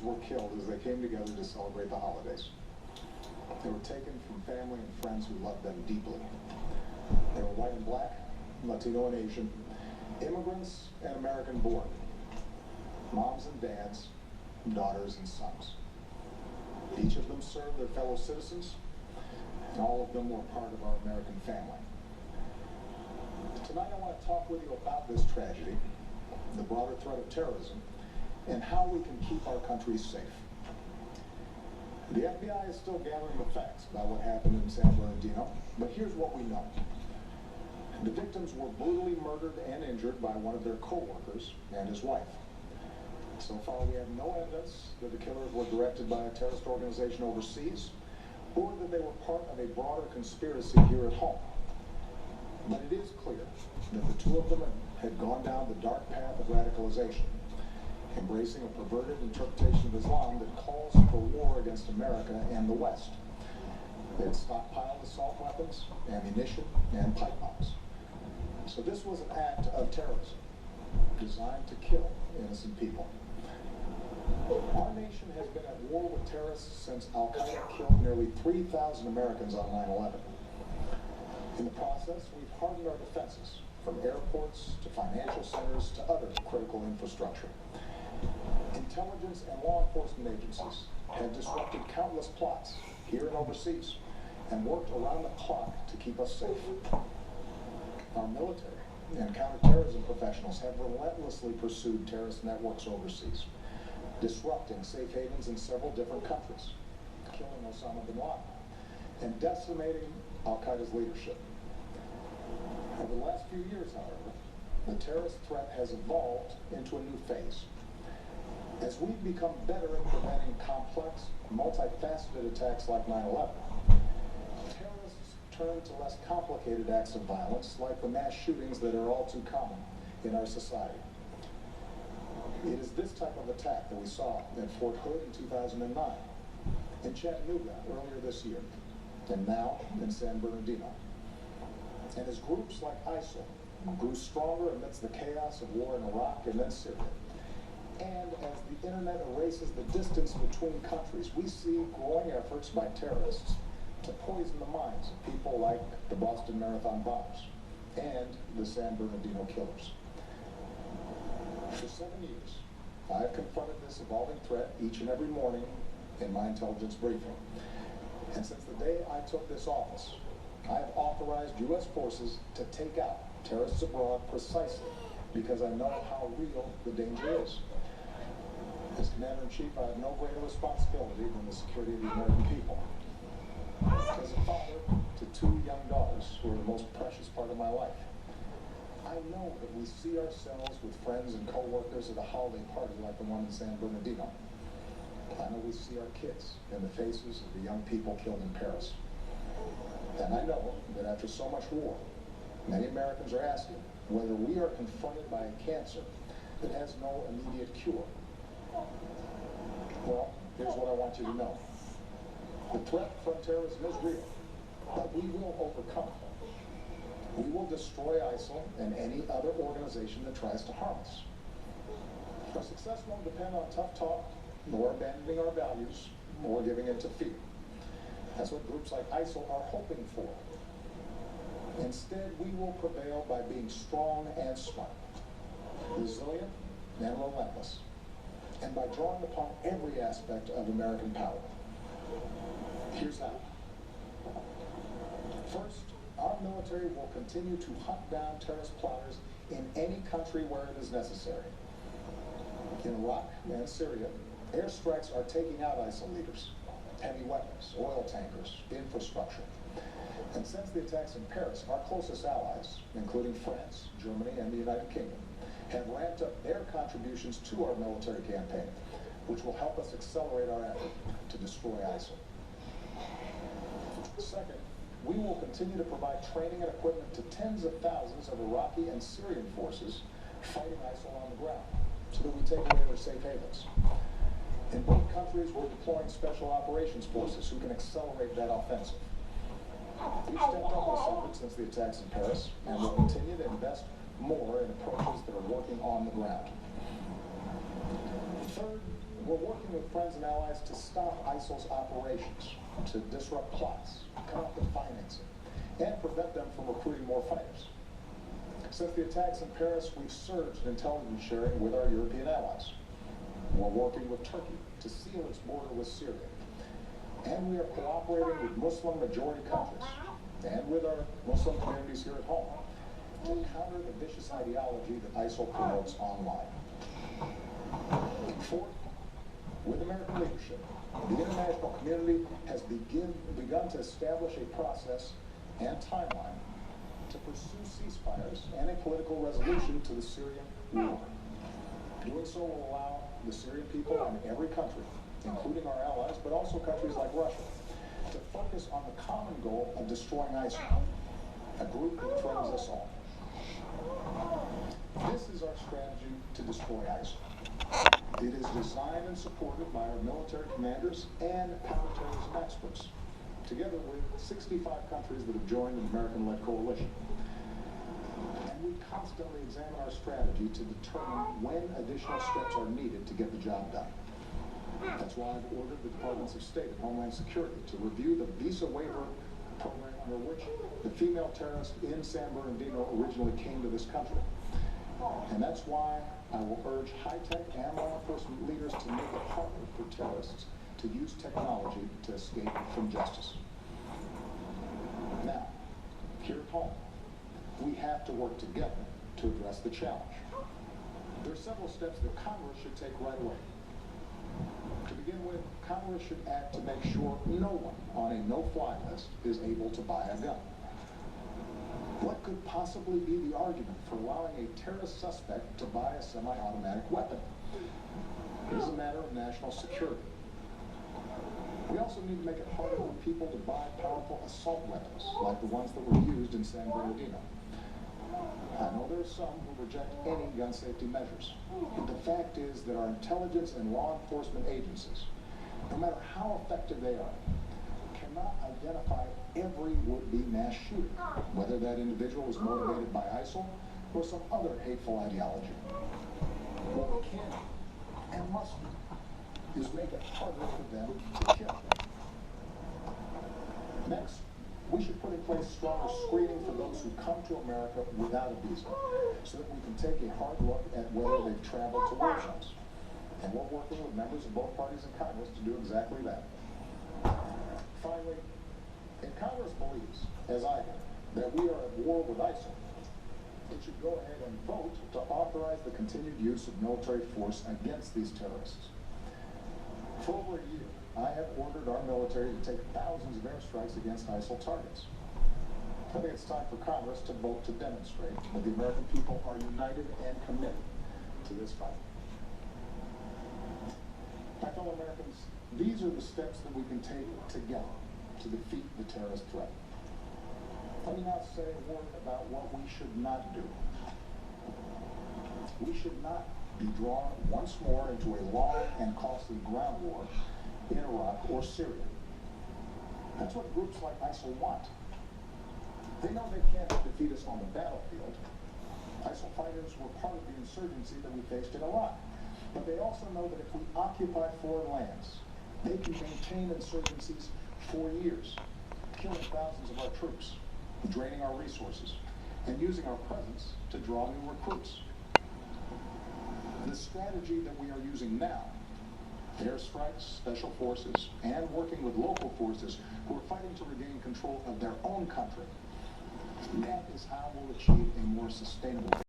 were killed as they came together to celebrate the holidays. They were taken from family and friends who loved them deeply. They were white and black, Latino and Asian, immigrants and American-born, moms and dads, daughters and sons. Each of them served their fellow citizens, and all of them were part of our American family. Tonight I want to talk with you about this tragedy, the broader threat of terrorism, and how we can keep our country safe. The FBI is still gathering the facts about what happened in San Bernardino, but here's what we know. The victims were brutally murdered and injured by one of their co-workers and his wife. So far, we have no evidence that the killers were directed by a terrorist organization overseas, or that they were part of a broader conspiracy here at home. But it is clear that the two of them had gone down the dark path of radicalization, embracing a perverted interpretation of Islam that calls for war against America and the West. They had stockpiled assault weapons, ammunition, and pipe bombs. So this was an act of terrorism designed to kill innocent people. Our nation has been at war with terrorists since Al-Qaeda killed nearly 3,000 Americans on 9/11. In the process, we've hardened our defenses, from airports to financial centers to other critical infrastructure. Intelligence and law enforcement agencies have disrupted countless plots here and overseas and worked around the clock to keep us safe. Our military and counterterrorism professionals have relentlessly pursued terrorist networks overseas, disrupting safe havens in several different countries, killing Osama bin Laden, and decimating Al-Qaeda's leadership. Over the last few years, however, the terrorist threat has evolved into a new phase. As we've become better at preventing complex, multifaceted attacks like 9/11, terrorists turn to less complicated acts of violence like the mass shootings that are all too common in our society. It is this type of attack that we saw at Fort Hood in 2009, in Chattanooga earlier this year, and now in San Bernardino. And as groups like ISIL grew stronger amidst the chaos of war in Iraq and then Syria, and as the internet erases the distance between countries, we see growing efforts by terrorists to poison the minds of people like the Boston Marathon bombers and the San Bernardino killers. For 7 years, I have confronted this evolving threat each and every morning in my intelligence briefing. And since the day I took this office, I have authorized U.S. forces to take out terrorists abroad precisely because I know how real the danger is. As Commander-in-Chief, I have no greater responsibility than the security of the American people. As a father to 2 young daughters who are the most precious part of my life, I know that we see ourselves with friends and co-workers at a holiday party like the one in San Bernardino. I know we see our kids in the faces of the young people killed in Paris. And I know that after so much war, many Americans are asking whether we are confronted by a cancer that has no immediate cure. Well, here's what I want you to know. The threat from terrorism is real, but we will overcome it. We will destroy ISIL and any other organization that tries to harm us. Our success won't depend on tough talk, nor abandoning our values, nor giving in to fear. That's what groups like ISIL are hoping for. Instead, we will prevail by being strong and smart, resilient and relentless, and by drawing upon every aspect of American power. Here's how. First, our military will continue to hunt down terrorist plotters in any country where it is necessary. In Iraq and Syria, airstrikes are taking out ISIL leaders, heavy weapons, oil tankers, infrastructure. And since the attacks in Paris, our closest allies, including France, Germany, and the United Kingdom, have ramped up their contributions to our military campaign, which will help us accelerate our effort to destroy ISIL. Second, we will continue to provide training and equipment to tens of thousands of Iraqi and Syrian forces fighting ISIL on the ground, so that we take away their safe havens. In both countries, we're deploying special operations forces who can accelerate that offensive. We've stepped up this effort since the attacks in Paris, and will continue to invest more in approaches that are working on the ground. Third, we're working with friends and allies to stop ISIL's operations, to disrupt plots, cut off the financing, and prevent them from recruiting more fighters. Since the attacks in Paris, we've surged in intelligence sharing with our European allies. We're working with Turkey to seal its border with Syria. And we are cooperating with Muslim-majority countries and with our Muslim communities here at home to counter the vicious ideology that ISIL promotes online. Fourth, with American leadership, the international community has begun to establish a process and timeline to pursue ceasefires and a political resolution to the Syrian war. Doing so will allow the Syrian people and every country, including our allies, but also countries like Russia, to focus on the common goal of destroying ISIL, a group that threatens us all. This is our strategy to destroy ISIL. It is designed and supported by our military commanders and counterterrorism experts, together with 65 countries that have joined the American-led coalition. And we constantly examine our strategy to determine when additional steps are needed to get the job done. That's why I've ordered the Departments of State and Homeland Security to review the visa waiver program under which the female terrorist in San Bernardino originally came to this country. And that's why I will urge high-tech and law enforcement leaders to make it harder for terrorists to use technology to escape from justice. Now, here at home, we have to work together to address the challenge. There are several steps that Congress should take right away. To begin with, Congress should act to make sure no one on a no-fly list is able to buy a gun. What could possibly be the argument for allowing a terrorist suspect to buy a semi-automatic weapon? It is a matter of national security. We also need to make it harder for people to buy powerful assault weapons, like the ones that were used in San Bernardino. I know there are some who reject any gun safety measures, but the fact is that our intelligence and law enforcement agencies, no matter how effective they are, cannot identify every would-be mass shooter, whether that individual is motivated by ISIL or some other hateful ideology. What we can and must do is make it harder for them to kill. Next, we should put in place stronger screening for those who come to America without a visa, so that we can take a hard look at whether they've traveled to war zones. And we're working with members of both parties in Congress to do exactly that. Finally, if Congress believes, as I do, that we are at war with ISIL, it should go ahead and vote to authorize the continued use of military force against these terrorists. For over a year, I have ordered our military to take thousands of airstrikes against ISIL targets. I think it's time for Congress to vote to demonstrate that the American people are united and committed to this fight. My fellow Americans, these are the steps that we can take together to defeat the terrorist threat. Let me now say a word about what we should not do. We should not be drawn once more into a long and costly ground war in Iraq or Syria. That's what groups like ISIL want. They know they can't defeat us on the battlefield. ISIL fighters were part of the insurgency that we faced in Iraq. But they also know that if we occupy foreign lands, they can maintain insurgencies for years, killing thousands of our troops, draining our resources, and using our presence to draw new recruits. The strategy that we are using now, airstrikes, special forces, and working with local forces who are fighting to regain control of their own country, that is how we'll achieve a more sustainable